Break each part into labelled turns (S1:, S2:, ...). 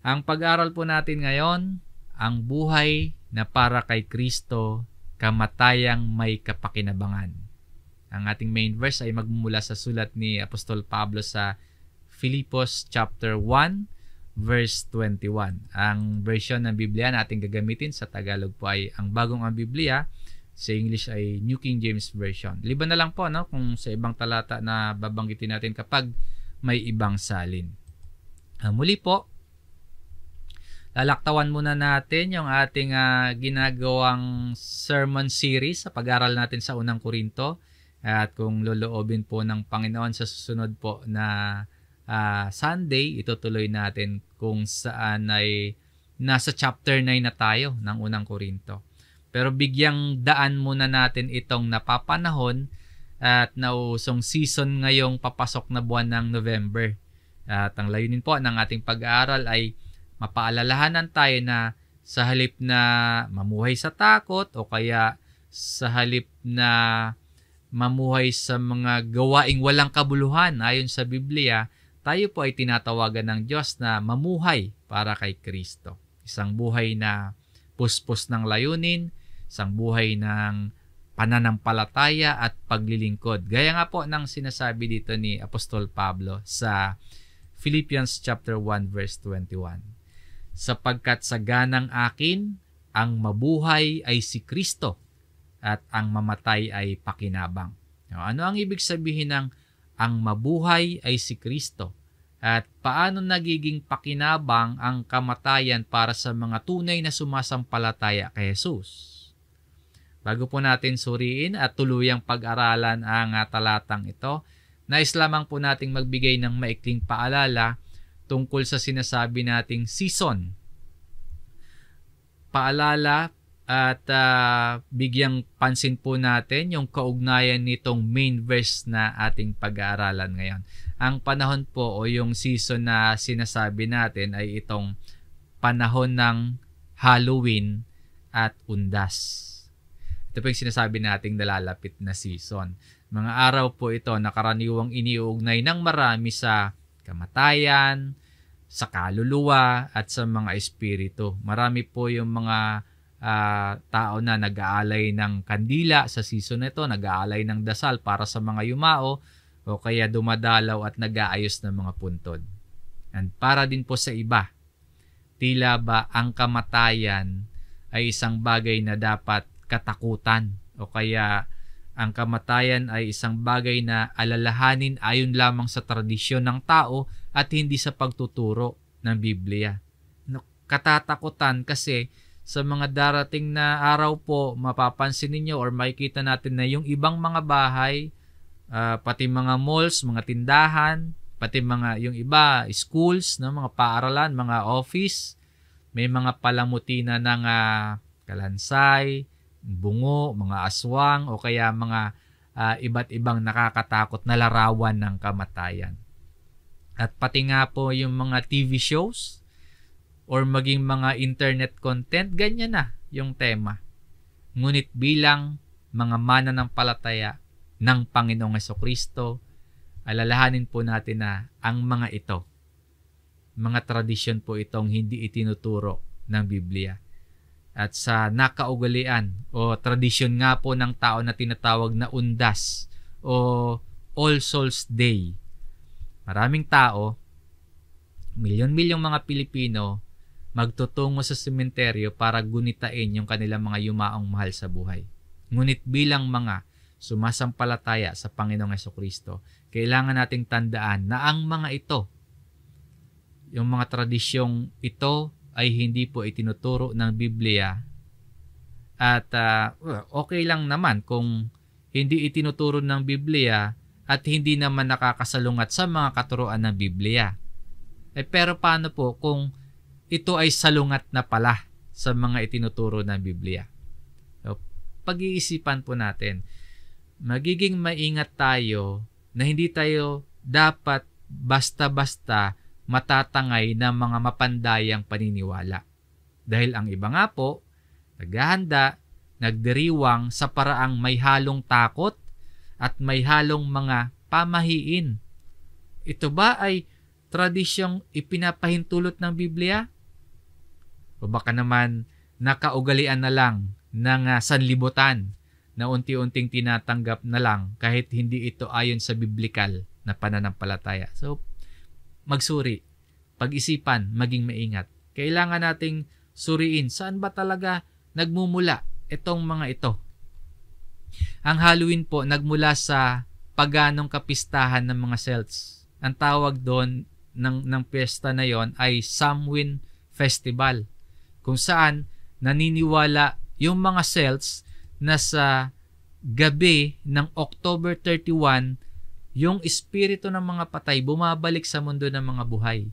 S1: Ang pag-aaral po natin ngayon, ang buhay na para kay Kristo, kamatayang may kapakinabangan. Ang ating main verse ay magmumula sa sulat ni Apostol Pablo sa Filipos chapter 1 verse 21. Ang version ng Biblia na ating gagamitin sa Tagalog po ay ang Bagong ang Biblia, sa English ay New King James Version. Liban na lang po kung sa ibang talata na babanggitin natin kapag may ibang salin. Muli po, lalaktawan muna natin yung ating ginagawang sermon series sa pag-aaral natin sa unang Korinto. At kung loloobin po ng Panginoon sa susunod po na Sunday, itutuloy natin kung saan ay nasa chapter 9 na tayo ng unang Korinto. Pero bigyang daan muna natin itong napapanahon at nausong season ngayong papasok na buwan ng November. At ang layunin po ng ating pag-aaral ay mapaalalahanan tayo na sa halip na mamuhay sa takot o kaya sa halip na mamuhay sa mga gawaing walang kabuluhan ayon sa Biblia, tayo po ay tinatawagan ng Diyos na mamuhay para kay Kristo. Isang buhay na puspos ng layunin, isang buhay ng pananampalataya at paglilingkod. Gaya nga po ng sinasabi dito ni Apostol Pablo sa Philippians chapter 1 verse 21. Sapagkat sa ganang akin, ang mabuhay ay si Kristo at ang mamatay ay pakinabang. Ano ang ibig sabihin ng ang mabuhay ay si Kristo? At paano nagiging pakinabang ang kamatayan para sa mga tunay na sumasampalataya kay Jesus? Bago po natin suriin at tuluyang pag-aralan ang talatang ito, nais lamang po nating magbigay ng maikling paalala tungkol sa sinasabi nating season. Paalala at bigyang pansin po natin yung kaugnayan nitong main verse na ating pag-aaralan ngayon. Ang panahon po o yung season na sinasabi natin ay itong panahon ng Halloween at Undas. Ito po yung sinasabi nating nalalapit na season. Mga araw po ito na karaniwang iniuugnay ng marami sa kamatayan, sa kaluluwa at sa mga espiritu. Marami po yung mga tao na nag-aalay ng kandila sa season nito, nag-aalay ng dasal para sa mga yumao o kaya dumadalaw at nag-aayos ng mga puntod. And para din po sa iba, tila ba ang kamatayan ay isang bagay na dapat katakutan o kaya ang kamatayan ay isang bagay na alalahanin ayon lamang sa tradisyon ng tao at hindi sa pagtuturo ng Biblia. Katatakutan kasi sa mga darating na araw po, mapapansin ninyo or makikita natin na yung ibang mga bahay, pati mga malls, mga tindahan, pati mga yung iba, schools, mga paaralan, mga office, may mga palamuti na ng kalansay, bungo, mga aswang, o kaya mga iba't ibang nakakatakot na larawan ng kamatayan. At pati nga po yung mga TV shows or maging mga internet content, ganyan na yung tema. Ngunit bilang mga mananampalataya ng Panginoong Hesukristo, alalahanin po natin na ang mga ito, mga tradisyon po itong hindi itinuturo ng Biblia. At sa nakaugalian o tradisyon nga po ng tao na tinatawag na Undas o All Souls Day, maraming tao, milyon-milyong mga Pilipino, magtutungo sa sementeryo para gunitain yung kanilang mga yumaong mahal sa buhay. Ngunit bilang mga sumasampalataya sa Panginoong Hesukristo, kailangan nating tandaan na ang mga ito, yung mga tradisyong ito ay hindi po itinuturo ng Biblia at okay lang naman kung hindi itinuturo ng Biblia at hindi naman nakakasalungat sa mga katuruan ng Biblia. Pero paano po kung ito ay salungat na pala sa mga itinuturo ng Biblia? So, pag-iisipan po natin, magiging maingat tayo na hindi tayo dapat basta-basta matatangay ng mga mapandayang paniniwala. Dahil ang iba nga po, naghahanda, nagdiriwang sa paraang may halong takot at may halong mga pamahiin. Ito ba ay tradisyong ipinapahintulot ng Biblia? O baka naman nakaugalian na lang ng sanlibutan na unti-unting tinatanggap na lang kahit hindi ito ayon sa biblikal na pananampalataya. So, magsuri, pag-isipan, maging maingat. Kailangan nating suriin saan ba talaga nagmumula itong mga ito. Ang Halloween po nagmula sa paganong kapistahan ng mga Celts. Ang tawag doon ng piyesta na yon ay Samhain Festival, kung saan naniniwala yung mga Celts na sa gabi ng October 31, yung espiritu ng mga patay bumabalik sa mundo ng mga buhay.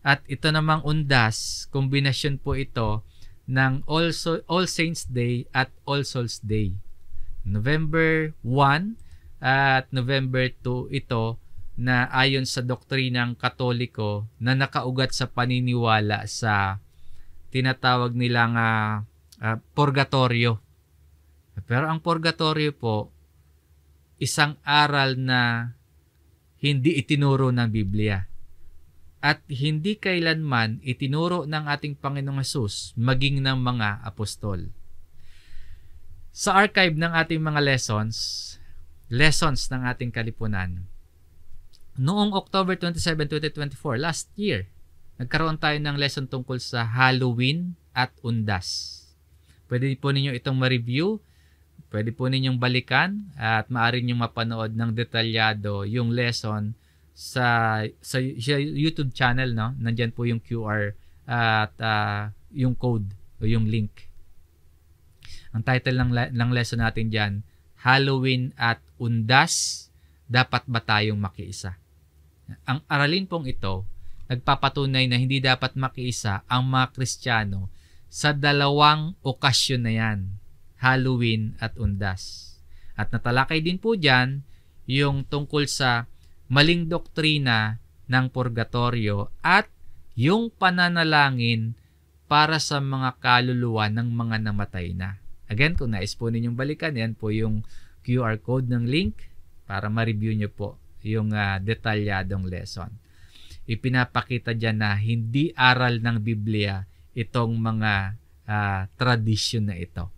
S1: At ito namang undas, kombinasyon po ito ng All Saints Day at All Souls Day. November 1 at November 2 ito na ayon sa doktrinang Katoliko na nakaugat sa paniniwala sa tinatawag nilang purgatorio. Pero ang purgatorio po, isang aral na hindi itinuro ng Biblia. At hindi kailanman itinuro ng ating Panginoong Hesus maging ng mga apostol. Sa archive ng ating mga lessons ng ating kalipunan, noong October 27, 2024, last year, nagkaroon tayo ng lesson tungkol sa Halloween at undas. Pwede po ninyo itong ma-review, pwede po ninyong balikan at maaari ninyong mapanood ng detalyado yung lesson sa YouTube channel, no? Nandiyan po yung QR at yung code o yung link. Ang title ng lesson natin diyan, Halloween at undas, dapat ba tayong makiisa? Ang aralin pong ito nagpapatunay na hindi dapat makiisa ang mga Kristiyano sa dalawang okasyon na yan, Halloween at undas. At natalakay din po dyan yung tungkol sa maling doktrina ng purgatorio at yung pananalangin para sa mga kaluluwa ng mga namatay na. Again, kung nais po ninyong balikan, yan po yung QR code ng link para ma-review nyo po yung detalyadong lesson. Ipinapakita dyan na hindi aral ng Biblia itong mga tradisyon na ito.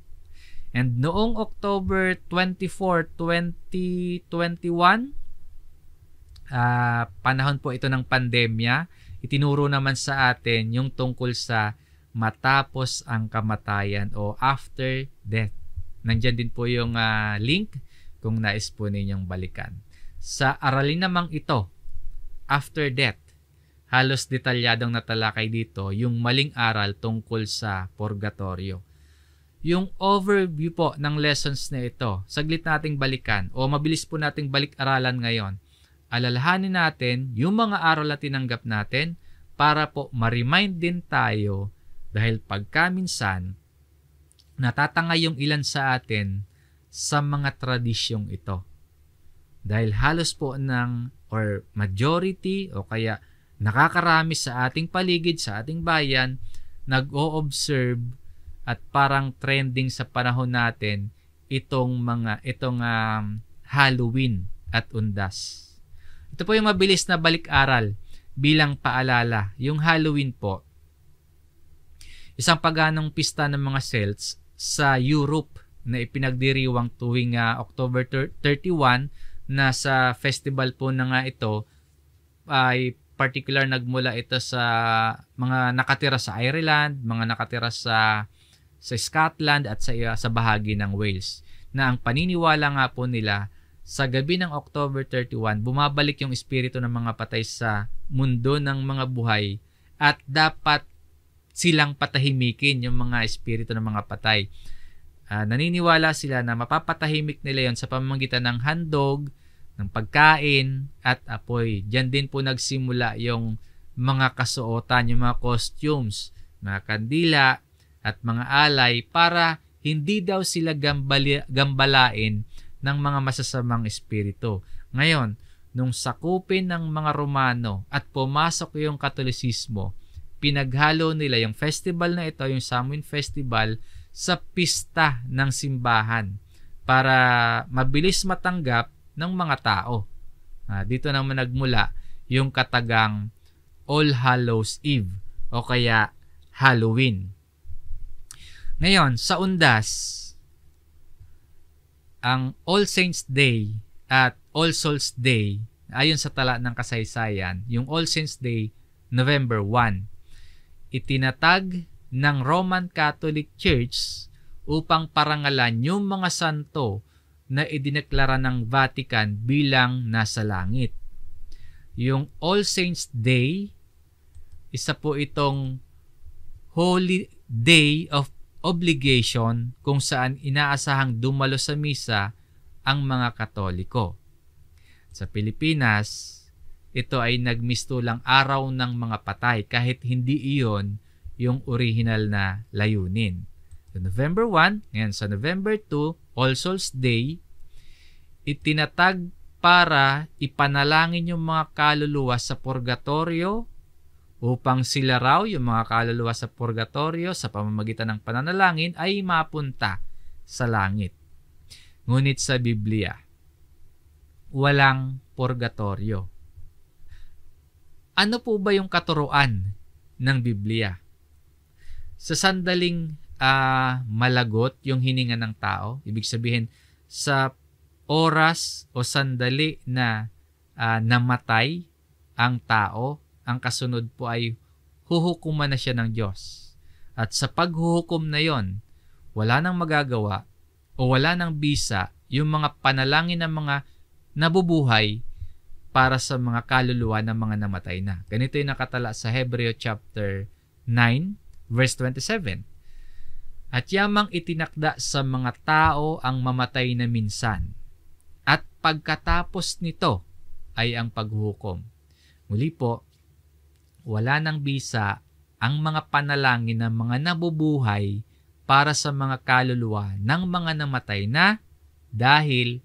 S1: And noong October 24, 2021, panahon po ito ng pandemya, itinuro naman sa atin yung tungkol sa matapos ang kamatayan o after death. Nandyan din po yung link kung nais po ninyong balikan. Sa aralin namang ito, after death, halos detalyadong natalakay dito yung maling aral tungkol sa purgatorio. Yung overview po ng lessons na ito, saglit nating balikan o mabilis po nating balik-aralan ngayon. Alalahanin natin yung mga aral na tinanggap natin para po ma-remind din tayo dahil pagkaminsan natatanga yung ilan sa atin sa mga tradisyong ito. Dahil halos po or majority o kaya nakakarami sa ating paligid, sa ating bayan, nag-o-observe at parang trending sa panahon natin itong Halloween at undas. Ito po yung mabilis na balik-aral bilang paalala. Yung Halloween po, isang paganong pista ng mga Celts sa Europe na ipinagdiriwang tuwing October 31 na sa festival po na nga ito ay particular nagmula ito sa mga nakatira sa Ireland, mga nakatira sa Scotland at sa bahagi ng Wales, na ang paniniwala nga po nila sa gabi ng October 31 bumabalik yung espiritu ng mga patay sa mundo ng mga buhay at dapat silang patahimikin yung mga espiritu ng mga patay. Naniniwala sila na mapapatahimik nila yon sa pamamagitan ng handog, ng pagkain at apoy. Diyan din po nagsimula yung mga kasuotan, yung mga costumes, mga kandila at mga alay para hindi daw sila gambalain ng mga masasamang espiritu. Ngayon, nung sakupin ng mga Romano at pumasok yung Katolisismo, pinaghalo nila yung festival na ito, yung Samhain Festival, sa pista ng simbahan para mabilis matanggap ng mga tao. Dito naman nagmula yung katagang All Hallows Eve o kaya Halloween. Ngayon, sa Undas, ang All Saints Day at All Souls Day, ayon sa tala ng kasaysayan, yung All Saints Day, November 1, itinatag ng Roman Catholic Church upang parangalan yung mga santo na idineklara ng Vatican bilang nasa langit. Yung All Saints Day, isa po itong holy day of obligation kung saan inaasahang dumalo sa misa ang mga Katoliko. Sa Pilipinas, ito ay nagmistulang araw ng mga patay kahit hindi iyon yung original na layunin. So November 1, ngayon sa November 2, All Souls Day, itinatag para ipanalangin yung mga kaluluwa sa purgatorio upang sila raw, yung mga kaluluwa sa purgatorio, sa pamamagitan ng pananalangin, ay mapunta sa langit. Ngunit sa Biblia, walang purgatorio. Ano po ba yung katuruan ng Biblia? Sa sandaling malagot yung hininga ng tao, ibig sabihin, sa oras o sandali na namatay ang tao, ang kasunod po ay huhukuman na siya ng Diyos. At sa paghuhukom na yon, wala nang magagawa o wala nang bisa yung mga panalangin ng mga nabubuhay para sa mga kaluluwa ng mga namatay na. Ganito yung nakatala sa Hebreo chapter 9, verse 27. At yamang itinakda sa mga tao ang mamatay na minsan, at pagkatapos nito ay ang paghuhukom. Muli po, wala nang bisa ang mga panalangin ng mga nabubuhay para sa mga kaluluwa ng mga namatay na dahil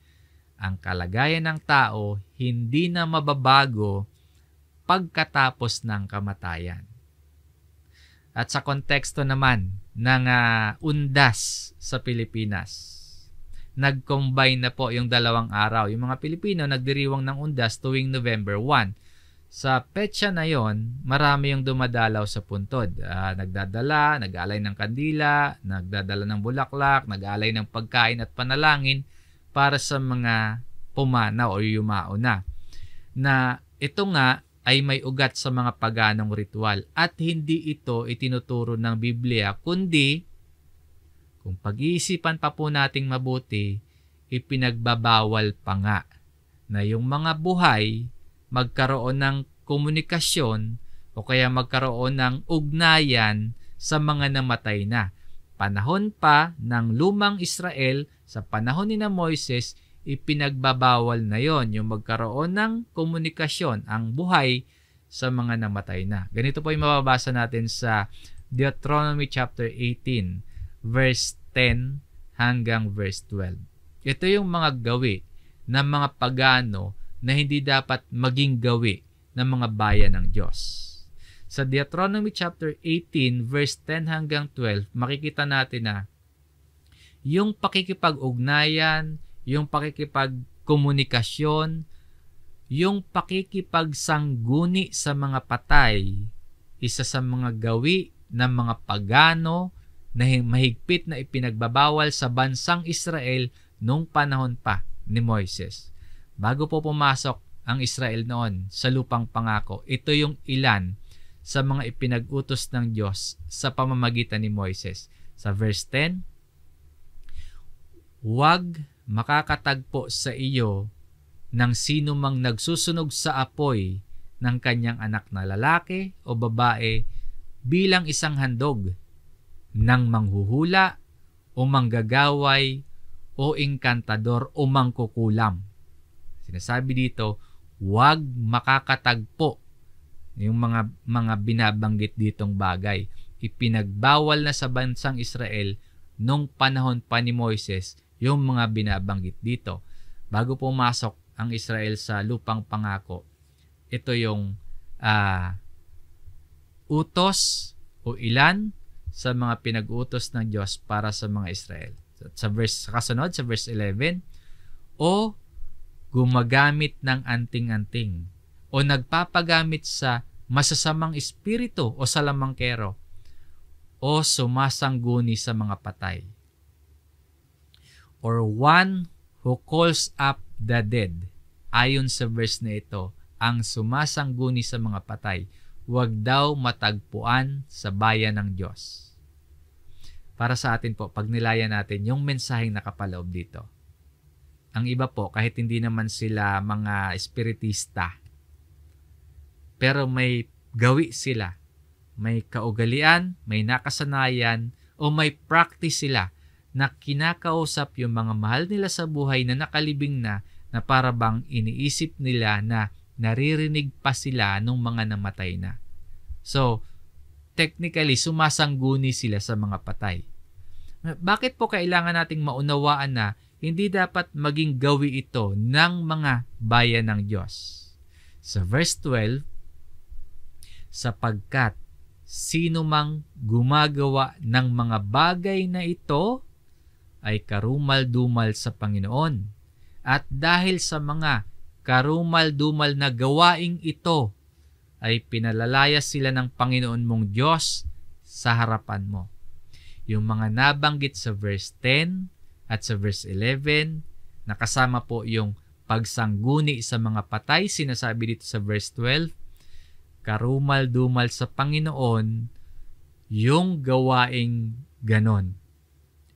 S1: ang kalagayan ng tao hindi na mababago pagkatapos ng kamatayan. At sa konteksto naman ng undas sa Pilipinas, nag-combine na po yung dalawang araw. Yung mga Pilipino nagdiriwang ng undas tuwing November 1. Sa petsa na yon, marami yung dumadalaw sa puntod. Nagdadala, nag-alay ng kandila, nagdadala ng bulaklak, nag-alay ng pagkain at panalangin para sa mga pumana o yumao na. Na ito nga ay may ugat sa mga paganong ritual at hindi ito itinuturo ng Biblia, kundi kung pag-iisipan pa po nating mabuti, ipinagbabawal pa nga na yung mga buhay magkaroon ng komunikasyon o kaya magkaroon ng ugnayan sa mga namatay na. Panahon pa ng lumang Israel, sa panahon ni na Moises, ipinagbabawal na yon yung magkaroon ng komunikasyon, ang buhay sa mga namatay na. Ganito po yung mababasa natin sa Deuteronomy chapter 18, verse 10 hanggang verse 12. Ito yung mga gawi ng mga pagano na hindi dapat maging gawi ng mga bayan ng Diyos. Sa Deuteronomy chapter 18 verse 10 hanggang 12, makikita natin na yung pakikipag-ugnayan, yung pakikipagkomunikasyon, yung pakikipagsangguni sa mga patay, isa sa mga gawi ng mga pagano na mahigpit na ipinagbabawal sa bansang Israel noong panahon pa ni Moises. Bago po pumasok ang Israel noon sa lupang pangako, ito yung ilan sa mga ipinag-utos ng Diyos sa pamamagitan ni Moises. Sa verse 10, huwag makakatagpo sa iyo ng sino mang nagsusunog sa apoy ng kanyang anak na lalaki o babae bilang isang handog ng manghuhula o manggagaway o inkantador o mangkukulam. Sinasabi dito, huwag makakatagpo yung mga binabanggit ditong bagay. Ipinagbawal na sa bansang Israel nung panahon pa ni Moises yung mga binabanggit dito. Bago pumasok ang Israel sa lupang pangako, ito yung utos o ilan sa mga pinag-utos ng Diyos para sa mga Israel. Sa kasunod, sa verse 11, o gumagamit ng anting-anting o nagpapagamit sa masasamang espiritu o salamangkero o sumasangguni sa mga patay. Or one who calls up the dead. Ayon sa verse na ito, ang sumasangguni sa mga patay, huwag daw matagpuan sa bayan ng Diyos. Para sa atin po, pag nilayan natin yung mensaheng nakapaloob dito. Ang iba po, kahit hindi naman sila mga espiritista, pero may gawi sila, may kaugalian, may nakasanayan, o may practice sila na kinakausap yung mga mahal nila sa buhay na nakalibing na para bang iniisip nila na naririnig pa sila nung mga namatay na. So, technically, sumasangguni sila sa mga patay. Bakit po kailangan nating maunawaan na hindi dapat maging gawi ito ng mga bayan ng Diyos? Sa verse 12, sapagkat sino mang gumagawa ng mga bagay na ito ay karumal-dumal sa Panginoon. At dahil sa mga karumal-dumal na gawaing ito, ay pinalalayas sila ng Panginoon mong Diyos sa harapan mo. Yung mga nabanggit sa verse 10 at sa verse 11, nakasama po yung pagsangguni sa mga patay, sinasabi dito sa verse 12, karumal-dumal sa Panginoon yung gawaing ganon.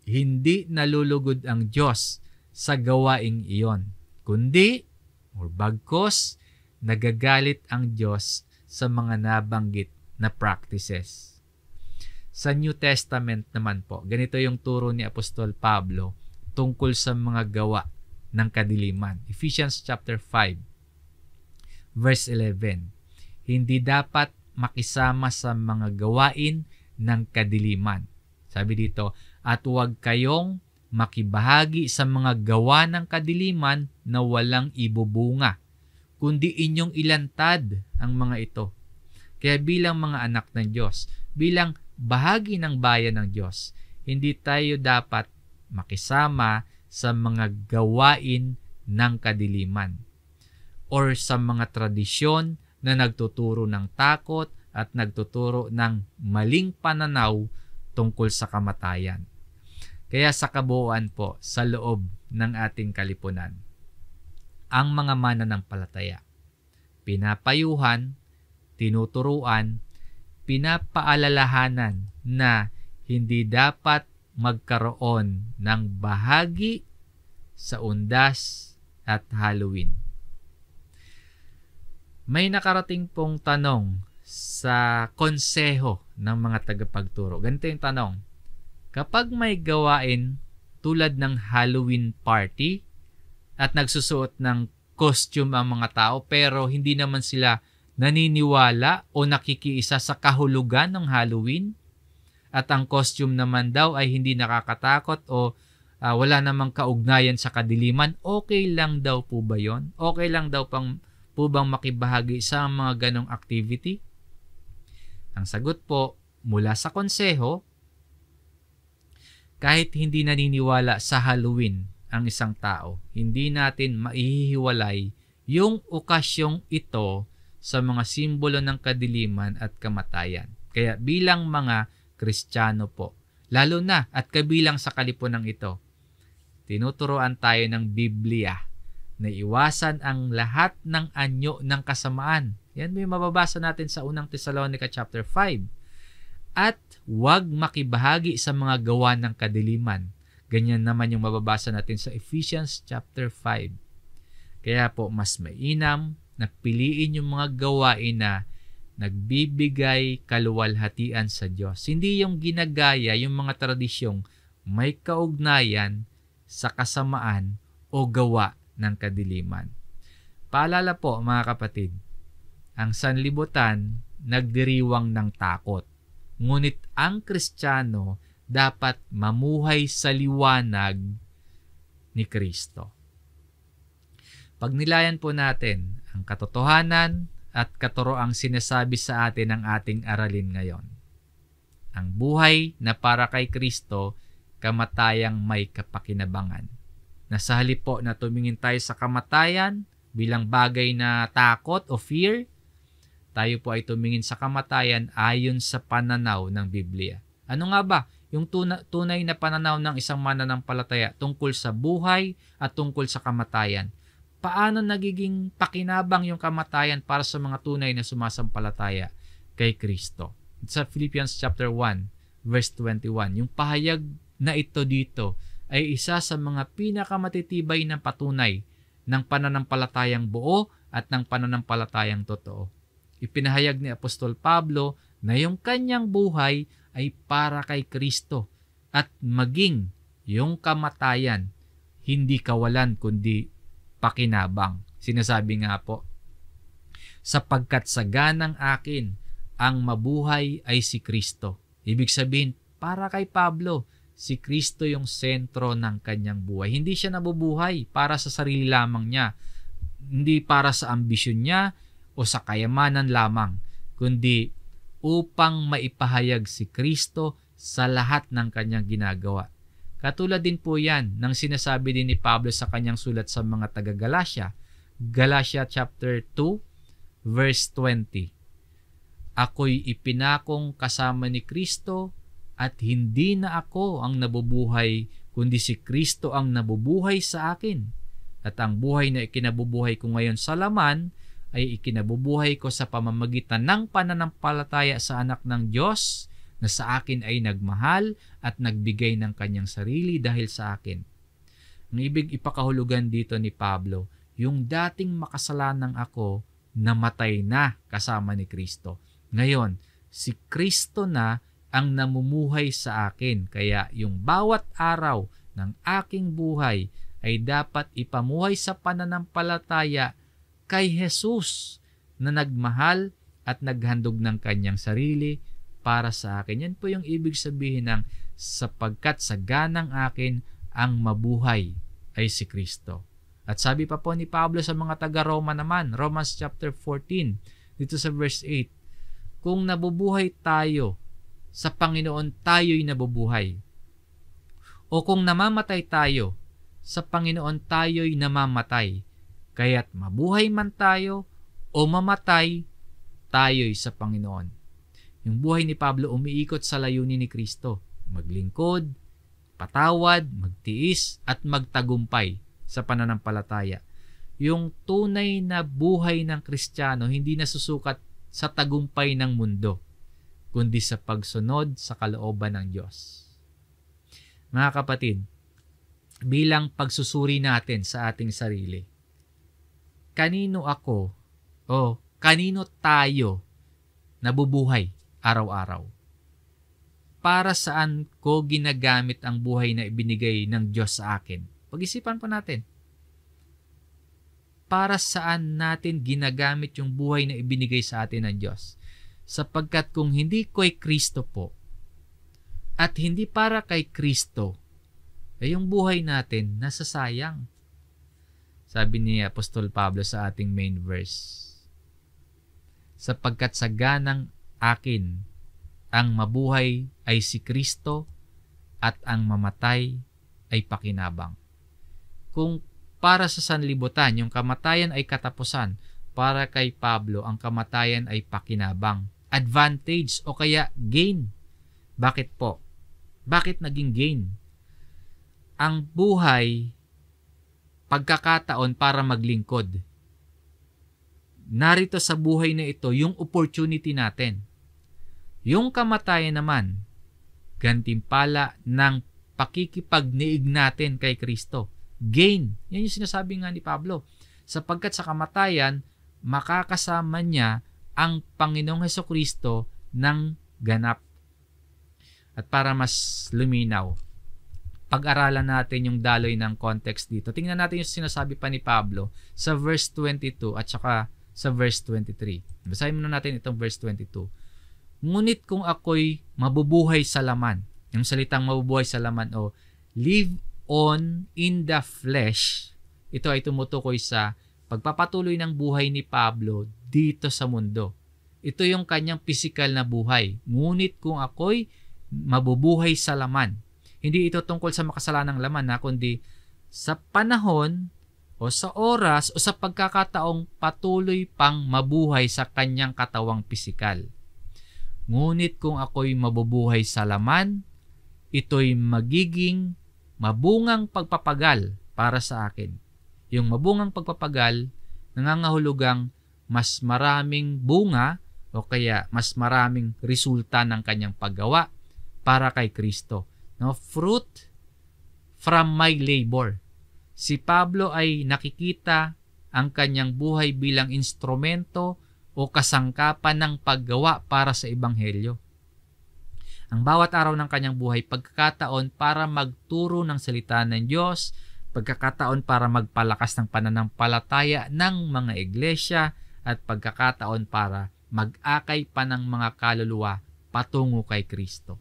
S1: Hindi nalulugod ang Diyos sa gawaing iyon, kundi, or bagkos, nagagalit ang Diyos sa mga nabanggit na practices. Sa New Testament naman po, ganito yung turo ni Apostol Pablo tungkol sa mga gawa ng kadiliman. Ephesians chapter 5, verse 11. Hindi dapat makisama sa mga gawain ng kadiliman. Sabi dito, at huwag kayong makibahagi sa mga gawa ng kadiliman na walang ibubunga, kundi inyong ilantad ang mga ito. Kaya bilang mga anak ng Diyos, bilang bahagi ng bayan ng Diyos, hindi tayo dapat makisama sa mga gawain ng kadiliman or sa mga tradisyon na nagtuturo ng takot at nagtuturo ng maling pananaw tungkol sa kamatayan. Kaya sa kabuuan po, sa loob ng ating kalipunan, ang mga mananampalataya, pinapayuhan, tinuturuan, pinapaalalahanan na hindi dapat magkaroon ng bahagi sa undas at Halloween. May nakarating pong tanong sa konseho ng mga tagapagturo. Ganito yung tanong, kapag may gawain tulad ng Halloween party at nagsusuot ng costume ang mga tao pero hindi naman sila naniniwala o nakikiisa sa kahulugan ng Halloween at ang costume naman daw ay hindi nakakatakot o wala namang kaugnayan sa kadiliman, okay lang daw po ba yon? Okay lang daw po bang makibahagi sa mga ganong activity? Ang sagot po mula sa konseho, kahit hindi naniniwala sa Halloween ang isang tao, hindi natin maihiwalay yung okasyong ito sa mga simbolo ng kadiliman at kamatayan. Kaya bilang mga Kristiyano po, lalo na at kabilang sa kalipunang ito, tinuturoan tayo ng Biblia na iwasan ang lahat ng anyo ng kasamaan. Yan may mababasa natin sa unang Thessalonica chapter 5. At huwag makibahagi sa mga gawa ng kadiliman. Ganyan naman yung mababasa natin sa Ephesians chapter 5. Kaya po mas mainam na piliin yung mga gawain na nagbibigay kaluwalhatian sa Diyos. Hindi yung ginagaya yung mga tradisyong may kaugnayan sa kasamaan o gawa ng kadiliman. Paalala po mga kapatid, ang sanlibutan nagdiriwang ng takot. Ngunit ang Kristiyano dapat mamuhay sa liwanag ni Kristo. Pagnilayan po natin ang katotohanan at katuroang sinasabi sa atin ng ating aralin ngayon. Ang buhay na para kay Kristo, kamatayang may kapakinabangan. Na sa halip po na tumingin tayo sa kamatayan bilang bagay na takot o fear, tayo po ay tumingin sa kamatayan ayon sa pananaw ng Biblia. Ano nga ba yung tunay na pananaw ng isang mananampalataya tungkol sa buhay at tungkol sa kamatayan? Paano nagiging pakinabang yung kamatayan para sa mga tunay na sumasampalataya kay Kristo? Sa Philippians chapter 1, verse 21, yung pahayag na ito dito ay isa sa mga pinakamatitibay na patunay ng pananampalatayang buo at ng pananampalatayang totoo. Ipinahayag ni Apostol Pablo na yung kanyang buhay ay para kay Kristo at maging yung kamatayan hindi kawalan kundi pakinabang. Sinasabi nga po, sapagkat sa ganang akin ang mabuhay ay si Kristo. Ibig sabihin, para kay Pablo, si Kristo yung sentro ng kanyang buhay. Hindi siya nabubuhay para sa sarili lamang niya, hindi para sa ambisyon niya o sa kayamanan lamang, kundi upang maipahayag si Kristo sa lahat ng kanyang ginagawa. Katulad din po yan ng sinasabi din ni Pablo sa kanyang sulat sa mga taga-Galatia. Galatia chapter 2, verse 20. Ako'y ipinakong kasama ni Kristo at hindi na ako ang nabubuhay, kundi si Kristo ang nabubuhay sa akin. At ang buhay na ikinabubuhay ko ngayon sa laman ay ikinabubuhay ko sa pamamagitan ng pananampalataya sa anak ng Diyos na sa akin ay nagmahal at nagbigay ng kanyang sarili dahil sa akin. Ang ibig ipakahulugan dito ni Pablo, yung dating makasalanang ako namatay na kasama ni Kristo. Ngayon, si Kristo na ang namumuhay sa akin. Kaya yung bawat araw ng aking buhay ay dapat ipamuhay sa pananampalataya kay Jesus na nagmahal at naghandog ng kanyang sarili para sa akin. Yan po yung ibig sabihin ng sapagkat sa ganang akin ang mabuhay ay si Kristo. At sabi pa po ni Pablo sa mga taga-Roma naman, Romans chapter 14, dito sa verse 8, kung nabubuhay tayo, sa Panginoon tayo'y nabubuhay. O kung namamatay tayo, sa Panginoon tayo'y namamatay. Kaya't mabuhay man tayo o mamatay, tayo'y sa Panginoon. Yung buhay ni Pablo umiikot sa layunin ni Kristo. Maglingkod, patawad, magtiis, at magtagumpay sa pananampalataya. Yung tunay na buhay ng Kristiyano hindi nasusukat sa tagumpay ng mundo, kundi sa pagsunod sa kalooban ng Diyos. Mga kapatid, bilang pagsusuri natin sa ating sarili, kanino ako o kanino tayo nabubuhay araw-araw? Para saan ko ginagamit ang buhay na ibinigay ng Diyos sa akin? Pag-isipan po natin. Para saan natin ginagamit yung buhay na ibinigay sa atin ng Diyos? Sapagkat kung hindi kay Kristo po, at hindi para kay Kristo, ay yung buhay natin nasasayang. Sabi ni Apostol Pablo sa ating main verse, sapagkat sa ganang akin ang mabuhay ay si Kristo at ang mamatay ay pakinabang. Kung para sa sanlibutan, yung kamatayan ay katapusan, para kay Pablo, ang kamatayan ay pakinabang, advantage o kaya gain. Bakit po? Bakit naging gain? Ang buhay, pagkakataon para maglingkod. Narito sa buhay na ito yung opportunity natin. Yung kamatayan naman, gantimpala ng pakikipagniig natin kay Kristo. Gain. Yan yung sinasabi nga ni Pablo. Sapagkat sa kamatayan, makakasama niya ang Panginoong Hesukristo ng ganap. At para mas luminaw, pag-aralan natin yung daloy ng context dito. Tingnan natin yung sinasabi pa ni Pablo sa verse 22 at saka sa verse 23. Basahin muna natin itong verse 22. Ngunit kung ako'y mabubuhay sa laman, yung salitang mabubuhay sa laman o live on in the flesh, ito ay tumutukoy sa pagpapatuloy ng buhay ni Pablo dito sa mundo. Ito yung kanyang physical na buhay. Ngunit kung ako'y mabubuhay sa laman, hindi ito tungkol sa makasalanang laman, kundi sa panahon o o sa oras o sa pagkakataong patuloy pang mabuhay sa kanyang katawang pisikal. Ngunit kung ako'y mabubuhay sa laman, ito'y magiging mabungang pagpapagal para sa akin. Yung mabungang pagpapagal, nangangahulugang mas maraming bunga o kaya mas maraming resulta ng kanyang paggawa para kay Kristo. No? Fruit from my labor. Si Pablo ay nakikita ang kanyang buhay bilang instrumento o kasangkapan ng paggawa para sa Ebanghelyo. Ang bawat araw ng kanyang buhay, pagkakataon para magturo ng salita ng Diyos, pagkakataon para magpalakas ng pananampalataya ng mga iglesia, at pagkakataon para mag-akay pa ng mga kaluluwa patungo kay Kristo.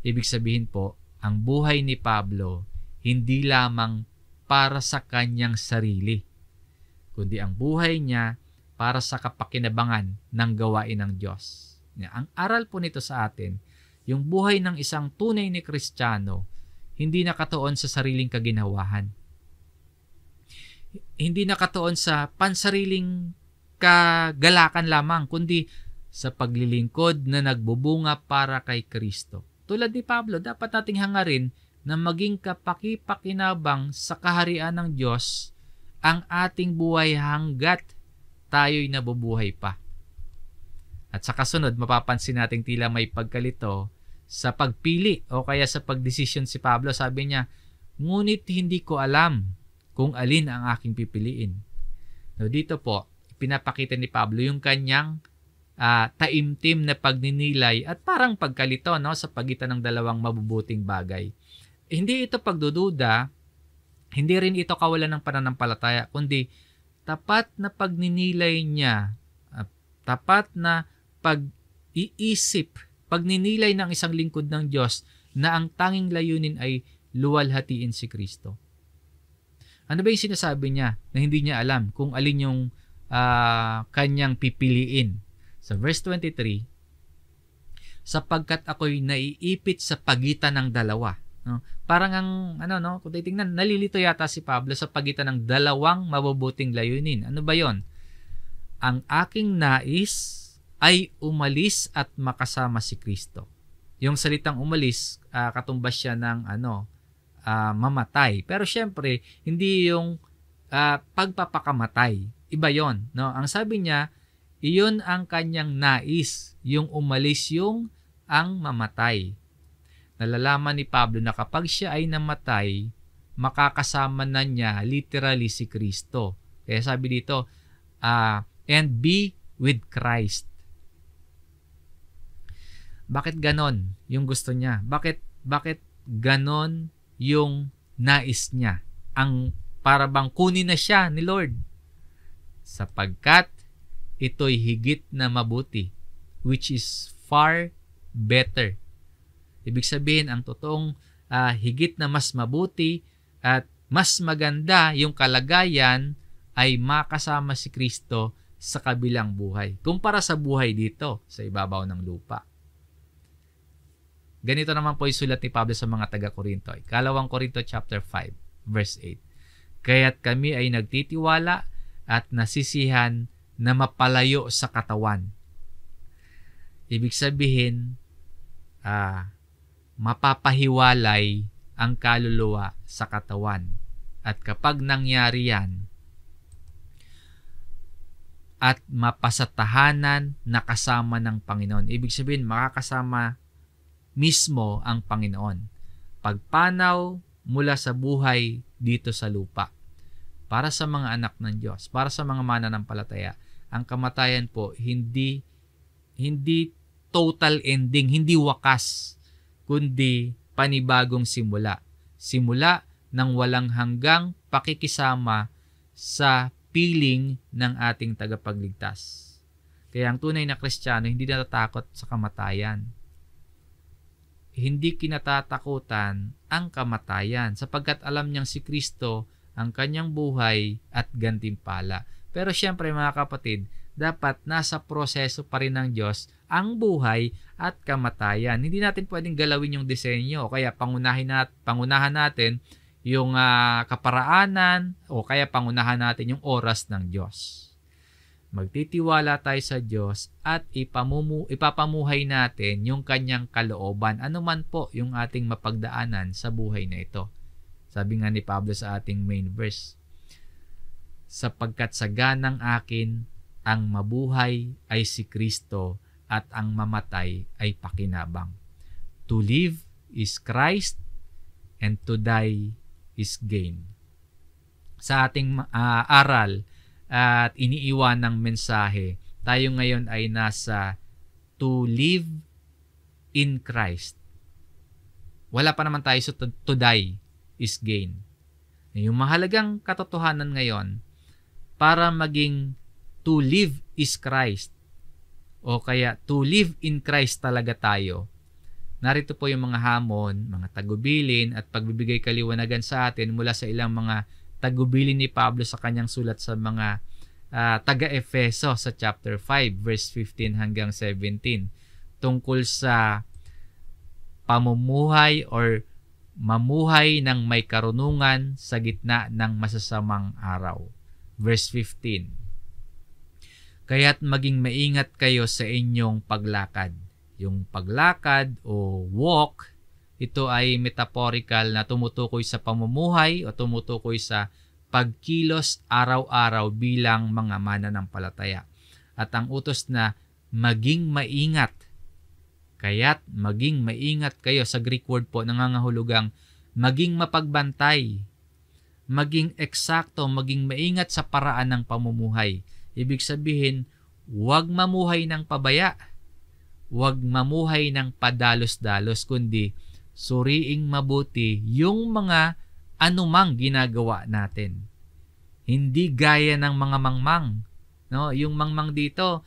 S1: Ibig sabihin po, ang buhay ni Pablo hindi lamang para sa kanyang sarili, kundi ang buhay niya para sa kapakinabangan ng gawain ng Diyos. Ang aral po nito sa atin, yung buhay ng isang tunay ni Kristiyano, hindi nakatuon sa sariling kaginawahan. Hindi nakatuon sa pansariling kagalakan lamang, kundi sa paglilingkod na nagbubunga para kay Kristo. Tulad ni Pablo, dapat nating hangarin na maging kapaki-pakinabang sa kaharian ng Diyos ang ating buhay hanggat tayo'y nabubuhay pa. At sa kasunod, mapapansin natin tila may pagkalito sa pagpili o kaya sa pagdesisyon si Pablo. Sabi niya, ngunit hindi ko alam kung alin ang aking pipiliin. No, dito po, pinapakita ni Pablo yung kanyang taimtim na pagninilay at parang pagkalito, no, sa pagitan ng dalawang mabubuting bagay. Hindi ito pagdududa, hindi rin ito kawalan ng pananampalataya, kundi tapat na pagninilay niya, tapat na pag-iisip, pagninilay ng isang lingkod ng Diyos na ang tanging layunin ay luwalhatiin si Kristo. Ano ba yung sinasabi niya na hindi niya alam kung alin yung kanyang pipiliin? Sa verse 23, sapagkat ako'y naiipit sa pagitan ng dalawa. No? Parang kung titingnan, nalilito yata si Pablo sa pagitan ng dalawang mabubuting layunin. Ano ba yon? Ang aking nais ay umalis at makasama si Kristo. Yung salitang umalis, katumbas siya ng mamatay. Pero syempre, hindi yung pagpapakamatay. Iba yon, no? Ang sabi niya, iyon ang kanyang nais, yung umalis yung ang mamatay. Nalalaman ni Pablo na kapag siya ay namatay, makakasama na niya literally si Kristo. Kaya sabi dito, and be with Christ. Bakit ganon yung gusto niya? Bakit ganon yung nais niya? Ang para bang kunin na siya ni Lord? Sapagkat ito'y higit na mabuti, which is far better. Ibig sabihin, ang totoong higit na mas mabuti at mas maganda yung kalagayan ay makasama si Kristo sa kabilang buhay, kumpara sa buhay dito sa ibabaw ng lupa. Ganito naman po yung sulat ni Pablo sa mga taga-Korinto. Kalawang Korinto chapter 5, verse 8. Kaya't kami ay nagtitiwala at nasisihan na mapalayo sa katawan. Ibig sabihin, mapapahiwalay ang kaluluwa sa katawan. At kapag nangyari yan, at mapasatahanan na kasama ng Panginoon. Ibig sabihin, makakasama mismo ang Panginoon. Pagpanaw mula sa buhay dito sa lupa. Para sa mga anak ng Diyos, para sa mga mananampalataya, ang kamatayan po hindi total ending, hindi wakas, kundi panibagong simula. Simula ng walang hanggang pakikisama sa piling ng ating tagapagligtas. Kaya ang tunay na Kristiyano hindi natatakot sa kamatayan. Hindi kinatatakutan ang kamatayan sapagkat alam niyang si Kristo ang kanyang buhay at gantimpala. Pero syempre mga kapatid, dapat nasa proseso pa rin ng Diyos ang buhay at kamatayan. Hindi natin pwedeng galawin yung disenyo o kaya pangunahan natin yung kaparaanan o kaya pangunahan natin yung oras ng Diyos. Magtitiwala tayo sa Diyos at ipapamuhay natin yung kanyang kalooban. Ano man po yung ating mapagdaanan sa buhay na ito. Sabi nga ni Pablo sa ating main verse, sapagkat sa ganang akin, ang mabuhay ay si Kristo at ang mamatay ay pakinabang. To live is Christ and to die is gain. Sa ating aral at iniiwan ng mensahe, tayo ngayon ay nasa to live in Christ. Wala pa naman tayo sa to die is gain. Yung mahalagang katotohanan ngayon, para maging to live is Christ o kaya to live in Christ talaga tayo, narito po yung mga hamon, mga tagubilin at pagbibigay kaliwanagan sa atin mula sa ilang mga tagubilin ni Pablo sa kanyang sulat sa mga taga-Efeso sa chapter 5 verse 15 hanggang 17 tungkol sa pamumuhay or mamuhay ng may karunungan sa gitna ng masasamang araw. Verse 15, kaya't maging maingat kayo sa inyong paglakad. Yung paglakad o walk, ito ay metaphorical na tumutukoy sa pamumuhay o tumutukoy sa pagkilos araw-araw bilang mga mananampalataya. At ang utos na maging maingat, kaya't maging maingat kayo, sa Greek word po nangangahulugang maging mapagbantay, maging eksakto, maging maingat sa paraan ng pamumuhay. Ibig sabihin, huwag mamuhay ng pabaya, huwag mamuhay ng padalos-dalos, kundi suriing mabuti yung mga anumang ginagawa natin. Hindi gaya ng mga mangmang. No? Yung mangmang dito,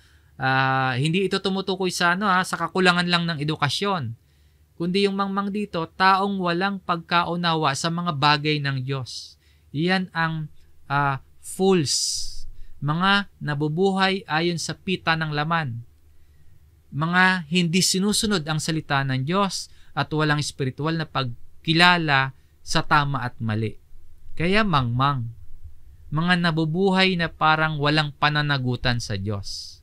S1: hindi ito tumutukoy sa sa kakulangan lang ng edukasyon. Kundi yung mangmang dito, taong walang pagkaunawa sa mga bagay ng Diyos. Iyan ang fools, mga nabubuhay ayon sa pita ng laman. Mga hindi sinusunod ang salita ng Diyos at walang espiritual na pagkilala sa tama at mali. Kaya mangmang, mga nabubuhay na parang walang pananagutan sa Diyos.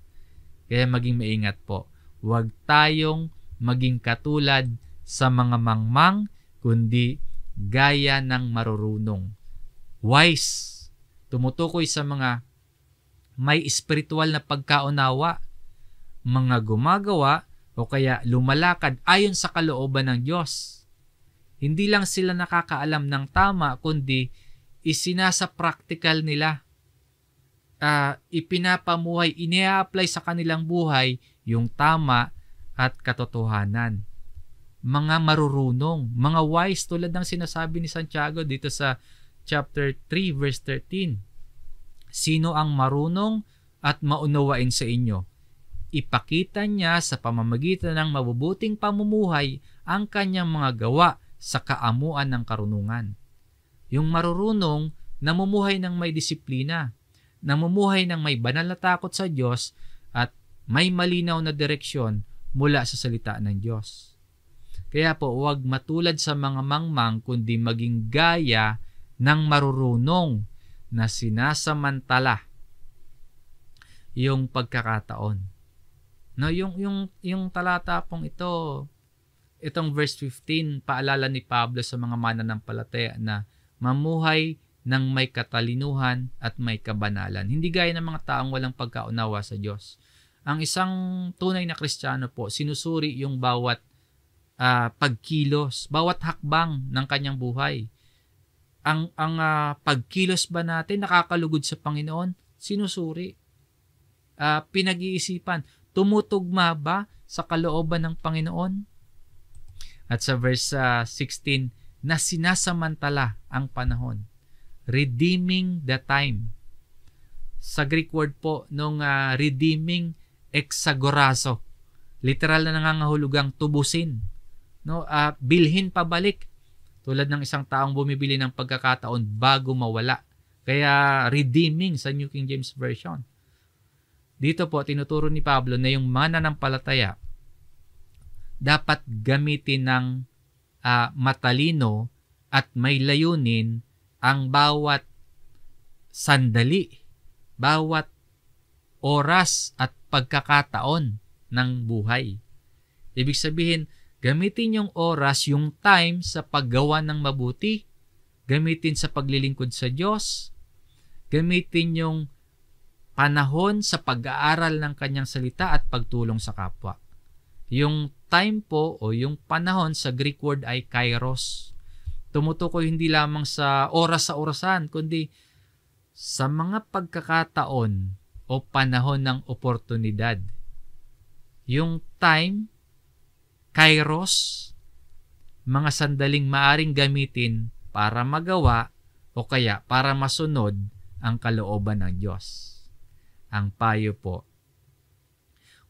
S1: Kaya maging maingat po. Huwag tayong maging katulad sa mga mangmang, kundi gaya ng marurunong. Wise, tumutukoy sa mga may espiritual na pagkaunawa, mga gumagawa o kaya lumalakad ayon sa kalooban ng Diyos. Hindi lang sila nakakaalam ng tama, kundi isinasa practical nila. Ipinapamuhay, ina-apply sa kanilang buhay yung tama at katotohanan. Mga marurunong, mga wise, tulad ng sinasabi ni Santiago dito sa chapter 3 verse 13. Sino ang marunong at maunawain sa inyo? Ipakita niya sa pamamagitan ng mabubuting pamumuhay ang kanyang mga gawa sa kaamuan ng karunungan. Yung marurunong, namumuhay ng may disiplina, namumuhay ng may banal na takot sa Diyos at may malinaw na direksyon mula sa salita ng Diyos. Kaya po, huwag matulad sa mga mangmang, kundi maging gaya ng marurunong na sinasamantala yung pagkakataon. No, yung talata pong ito, itong verse 15, paalala ni Pablo sa mga mananampalataya na mamuhay ng may katalinuhan at may kabanalan. Hindi gaya ng mga taong walang pagkaunawa sa Diyos. Ang isang tunay na Kristiyano po, sinusuri yung bawat pagkilos, bawat hakbang ng kanyang buhay. Ang pagkilos ba natin nakakalugod sa Panginoon? Sinusuri. Pinag-iisipan, tumutugma ba sa kalooban ng Panginoon? At sa verse 16, na sinasamantala ang panahon. Redeeming the time. Sa Greek word po, nung redeeming, exagorazo. Literal na nangangahulugang tubusin. No, bilhin pabalik. Tulad ng isang taong bumibili ng pagkakataon bago mawala. Kaya redeeming sa New King James Version. Dito po, tinuturo ni Pablo na yung mananampalataya dapat gamitin ng matalino at may layunin ang bawat sandali, bawat oras at pagkakataon ng buhay. Ibig sabihin, gamitin yung oras, yung time sa paggawa ng mabuti, gamitin sa paglilingkod sa Diyos, gamitin yung panahon sa pag-aaral ng kanyang salita at pagtulong sa kapwa. Yung time po o yung panahon sa Greek word ay kairos. Tumutukoy hindi lamang sa oras sa orasan, kundi sa mga pagkakataon o panahon ng oportunidad. Yung time, kairos, mga sandaling maaring gamitin para magawa o kaya para masunod ang kalooban ng Diyos. Ang payo po,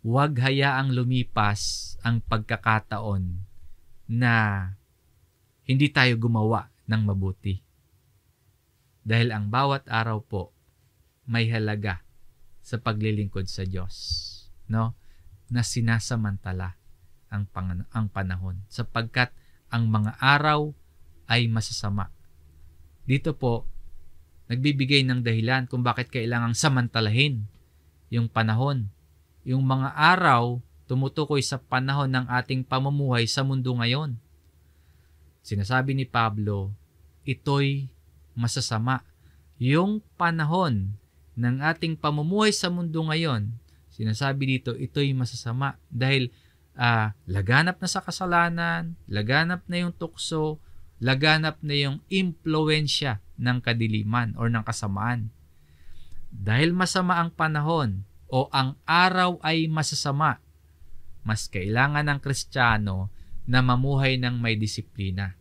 S1: huwag hayaang lumipas ang pagkakataon na hindi tayo gumawa ng mabuti. Dahil ang bawat araw po may halaga sa paglilingkod sa Diyos, no? Na sinasamantala ang panahon sapagkat ang mga araw ay masasama. Dito po, nagbibigay ng dahilan kung bakit kailangang samantalahin yung panahon. Yung mga araw tumutukoy sa panahon ng ating pamumuhay sa mundo ngayon. Sinasabi ni Pablo, ito'y masasama. Yung panahon ng ating pamumuhay sa mundo ngayon, sinasabi dito, ito'y masasama dahil laganap na sa kasalanan, laganap na yung tukso, laganap na yung impluwensya ng kadiliman o ng kasamaan. Dahil masama ang panahon o ang araw ay masasama, mas kailangan ng Kristiyano na mamuhay ng may disiplina.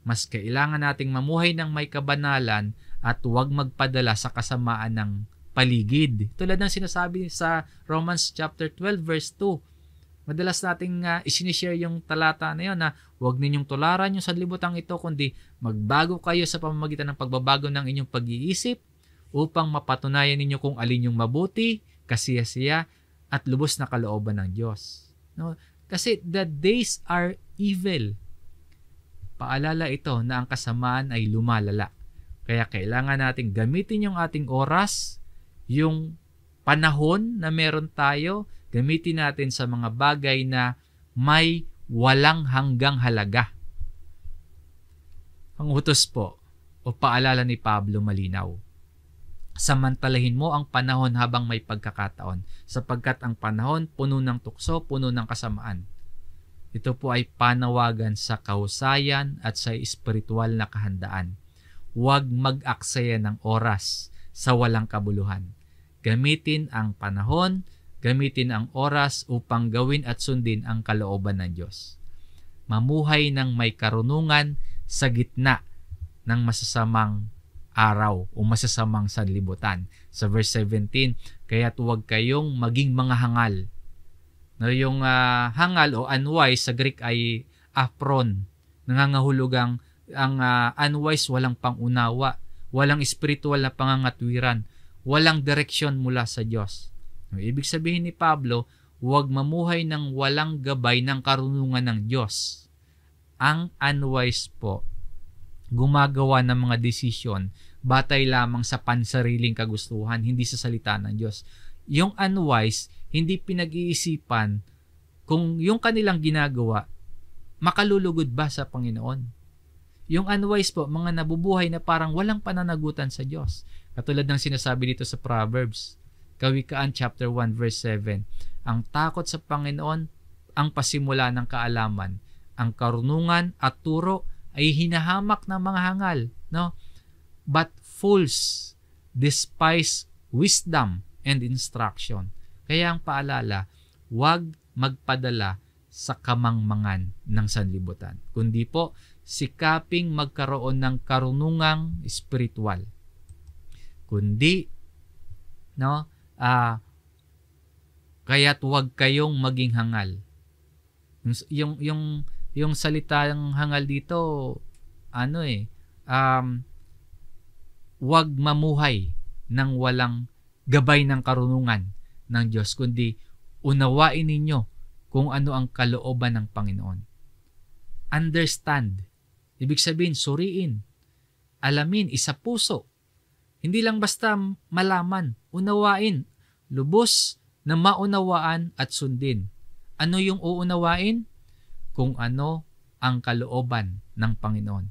S1: Mas kailangan nating mamuhay ng may kabanalan at huwag magpadala sa kasamaan ng paligid. Tulad ng sinasabi sa Romans chapter 12 verse 2. Madalas nating isinishare yung talata na yun na huwag ninyong tularan yung sanlibutan ito kundi magbago kayo sa pamamagitan ng pagbabago ng inyong pag-iisip upang mapatunayan ninyo kung alin yung mabuti, kasiyasiya at lubos na kalooban ng Diyos. No? Kasi the days are evil. Paalala ito na ang kasamaan ay lumalala. Kaya kailangan nating gamitin yung ating oras, yung panahon na meron tayo, gamitin natin sa mga bagay na may walang hanggang halaga. Ang utos po o paalala ni Pablo malinaw. Samantalahin mo ang panahon habang may pagkakataon sapagkat ang panahon puno ng tukso, puno ng kasamaan. Ito po ay panawagan sa kahusayan at sa espiritual na kahandaan. Huwag mag-aksaya ng oras sa walang kabuluhan. Gamitin ang panahon, gamitin ang oras upang gawin at sundin ang kalooban ng Diyos. Mamuhay ng may karunungan sa gitna ng masasamang araw o masasamang sanlibutan. Sa verse 17, kaya't huwag kayong maging mga hangal. No, yung hangal o unwise sa Greek ay apron. Nangangahulugang ang unwise walang pangunawa, walang spiritual na pangangatwiran, walang direksyon mula sa Diyos. Ibig sabihin ni Pablo, huwag mamuhay ng walang gabay ng karunungan ng Diyos. Ang unwise po, gumagawa ng mga desisyon batay lamang sa pansariling kagustuhan, hindi sa salita ng Diyos. Yung unwise, hindi pinag-iisipan kung yung kanilang ginagawa, makalulugod ba sa Panginoon. Yung unwise po, mga nabubuhay na parang walang pananagutan sa Diyos. Katulad ng sinasabi dito sa Proverbs, Kawikaan chapter 1 verse 7. Ang takot sa Panginoon ang pasimula ng kaalaman. Ang karunungan at turo ay hinahamak ng mga hangal, no? But fools despise wisdom and instruction. Kaya ang paalala, huwag magpadala sa kamangmangan ng sanlibutan, kundi po sikaping magkaroon ng karunungang espiritual. Kundi, no, kaya't huwag kayong maging hangal. Yung salitang hangal dito, huwag mamuhay ng walang gabay ng karunungan ng Diyos, kundi unawain ninyo kung ano ang kalooban ng Panginoon. Understand Ibig sabihin, suriin, alamin, isapuso. Hindi lang basta malaman, unawain, lubos na maunawaan at sundin. Ano yung uunawain? Kung ano ang kalooban ng Panginoon.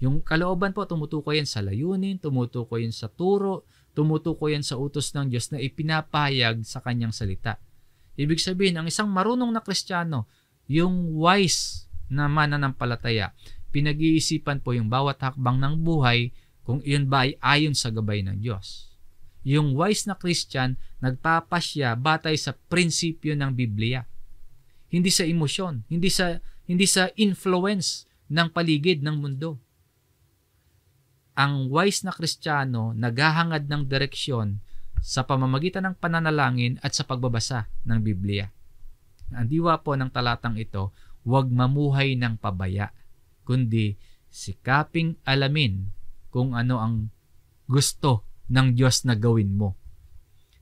S1: Yung kalooban po, tumutukoy yan sa layunin, tumutukoy yan sa turo, tumutukoy yan sa utos ng Diyos na ipinapahayag sa kanyang salita. Ibig sabihin, ang isang marunong na Kristiyano, yung wise na mananampalataya, pinag-iisipan po yung bawat hakbang ng buhay kung iyon ba ay ayon sa gabay ng Diyos. Yung wise na Christian, nagpapasya batay sa prinsipyo ng Biblia. Hindi sa emosyon, hindi sa influence ng paligid ng mundo. Ang wise na Kristiyano naghahangad ng direksyon sa pamamagitan ng pananalangin at sa pagbabasa ng Biblia. Ang diwa po ng talatang ito, huwag mamuhay ng pabaya, kundi sikaping alamin kung ano ang gusto ng Diyos na gawin mo.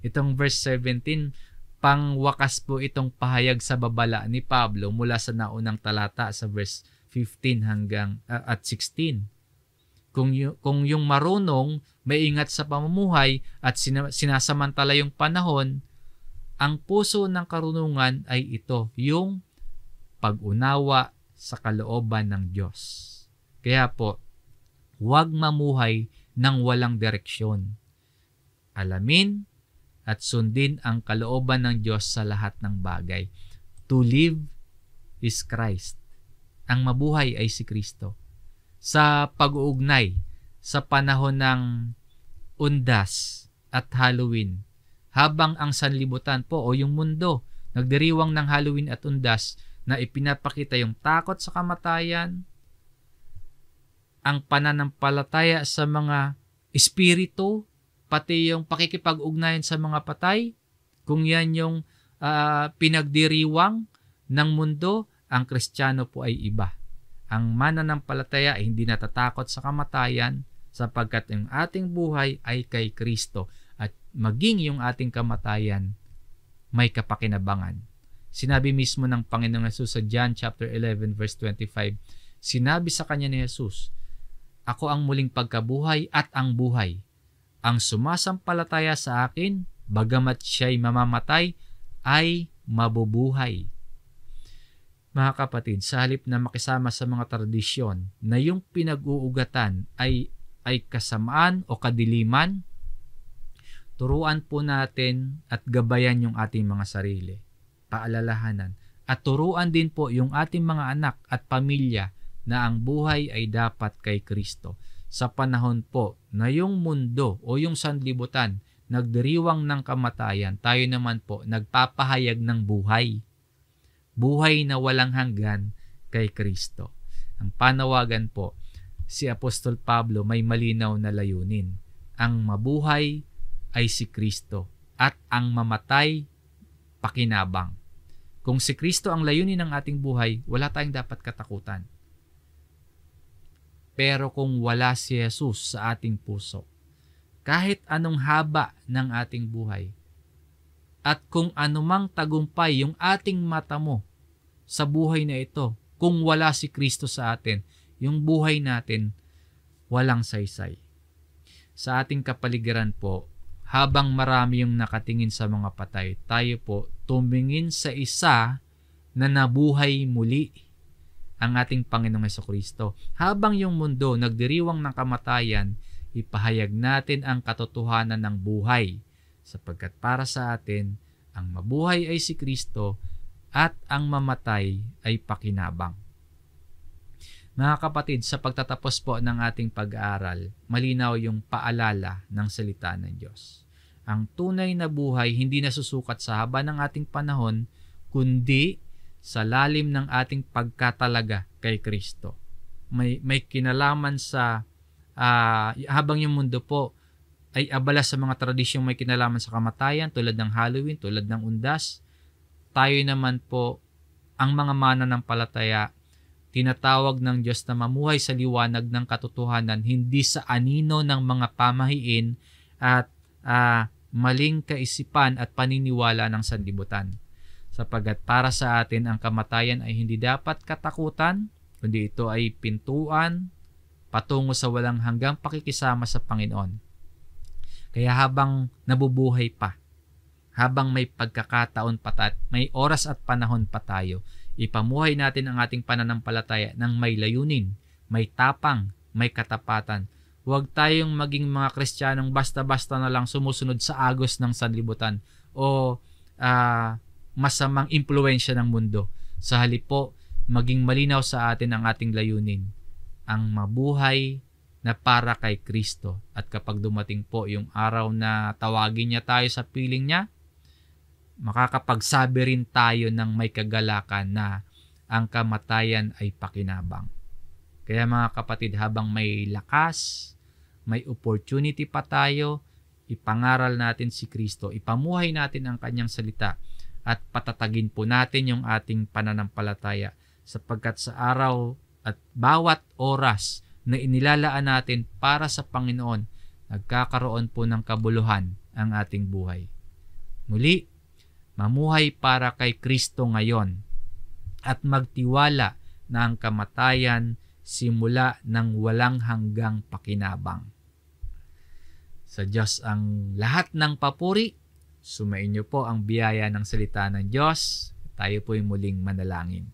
S1: Itong verse 17, pangwakas po itong pahayag sa babala ni Pablo mula sa naunang talata sa verse 15 hanggang at 16. Kung yung marunong, maingat sa pamumuhay at sinasamantala yung panahon, ang puso ng karunungan ay ito, yung pag-unawa sa kalooban ng Diyos. Kaya po, huwag mamuhay ng walang direksyon. Alamin at sundin ang kalooban ng Diyos sa lahat ng bagay. To live is Christ. Ang mabuhay ay si Kristo. Sa pag-uugnay, sa panahon ng Undas at Halloween, habang ang sanlibutan po o yung mundo nagdiriwang ng Halloween at Undas na ipinapakita yung takot sa kamatayan, ang pananampalataya sa mga espiritu, pati yung pakikipag-ugnayan sa mga patay, kung yan yung pinagdiriwang ng mundo, ang Kristiyano po ay iba. Ang mananampalataya ay hindi natatakot sa kamatayan sapagkat yung ating buhay ay kay Kristo at maging yung ating kamatayan may kapakinabangan. Sinabi mismo ng Panginoong Hesus sa John chapter 11 verse 25, sinabi sa kanya ni Hesus, ako ang muling pagkabuhay at ang buhay. Ang sumasampalataya sa akin, bagamat siya'y mamamatay, ay mabubuhay. Mga kapatid, sa halip na makisama sa mga tradisyon na yung pinag-uugatan ay kasamaan o kadiliman, turuan po natin at gabayan yung ating mga sarili, paalalahanan, at turuan din po yung ating mga anak at pamilya na ang buhay ay dapat kay Kristo. Sa panahon po na yung mundo o yung sanlibutan nagdiriwang ng kamatayan, tayo naman po nagpapahayag ng buhay. Buhay na walang hanggan kay Kristo. Ang panawagan po, si Apostol Pablo may malinaw na layunin. Ang mabuhay ay si Kristo at ang mamatay pakinabang. Kung si Kristo ang layunin ng ating buhay, wala tayong dapat katakutan. Pero kung wala si Jesus sa ating puso, kahit anong haba ng ating buhay, at kung anumang tagumpay yung ating mata mo sa buhay na ito, kung wala si Kristo sa atin, yung buhay natin walang saysay. Sa ating kapaligiran po, habang marami yung nakatingin sa mga patay, tayo po tumingin sa isa na nabuhay muli, ang ating Panginoong Hesukristo. Habang yung mundo nagdiriwang ng kamatayan, ipahayag natin ang katotohanan ng buhay, sapagkat para sa atin, ang mabuhay ay si Kristo at ang mamatay ay pakinabang. Mga kapatid, sa pagtatapos po ng ating pag-aaral, malinaw yung paalala ng salita ng Diyos. Ang tunay na buhay hindi nasusukat sa haba ng ating panahon, kundi sa lalim ng ating pagkatalaga kay Kristo. May kinalaman sa habang yung mundo po ay abala sa mga tradisyong may kinalaman sa kamatayan tulad ng Halloween, tulad ng Undas, tayo naman po, ang mga mananampalataya, tinatawag ng Diyos na mamuhay sa liwanag ng katotohanan, hindi sa anino ng mga pamahiin at maling kaisipan at paniniwala ng sanlibutan. Sapagkat para sa atin ang kamatayan ay hindi dapat katakutan, kundi ito ay pintuan patungo sa walang hanggang pakikisama sa Panginoon. Kaya habang nabubuhay pa, habang may pagkakataon pa may oras at panahon pa tayo, ipamuhay natin ang ating pananampalataya ng may layunin, may tapang, may katapatan. Huwag tayong maging mga Kristiyanong basta-basta na lang sumusunod sa agos ng sanlibutan o masamang impluensya ng mundo. Sa halip po, maging malinaw sa atin ang ating layunin, ang mabuhay na para kay Kristo. At kapag dumating po yung araw na tawagin niya tayo sa piling niya, makakapagsabi rin tayo ng may kagalakan na ang kamatayan ay pakinabang. Kaya mga kapatid, habang may lakas, may opportunity pa tayo, ipangaral natin si Kristo, ipamuhay natin ang kanyang salita, at patatagin po natin yung ating pananampalataya, sapagkat sa araw at bawat oras na inilalaan natin para sa Panginoon, nagkakaroon po ng kabuluhan ang ating buhay. Muli, mamuhay para kay Kristo ngayon at magtiwala na ang kamatayan simula ng walang hanggang pakinabang. Sa Diyos ang lahat ng papuri. Sumainyo po ang biyaya ng salita ng Diyos. Tayo po'y muling manalangin.